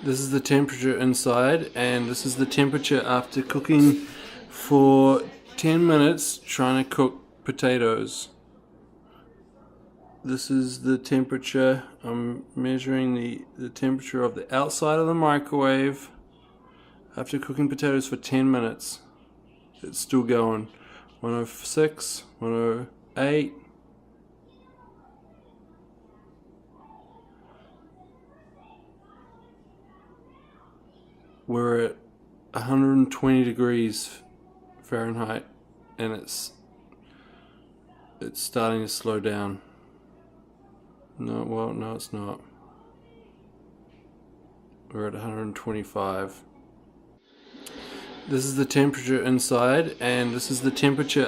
This is the temperature inside, and this is the temperature after cooking for 10 minutes trying to cook potatoes. This is the temperature. I'm measuring the temperature of the outside of the microwave after cooking potatoes for 10 minutes. It's still going. 106, 108. We're at 120 degrees Fahrenheit, and it's starting to slow down. No, well, no, it's not. We're at 125. This is the temperature inside, and this is the temperature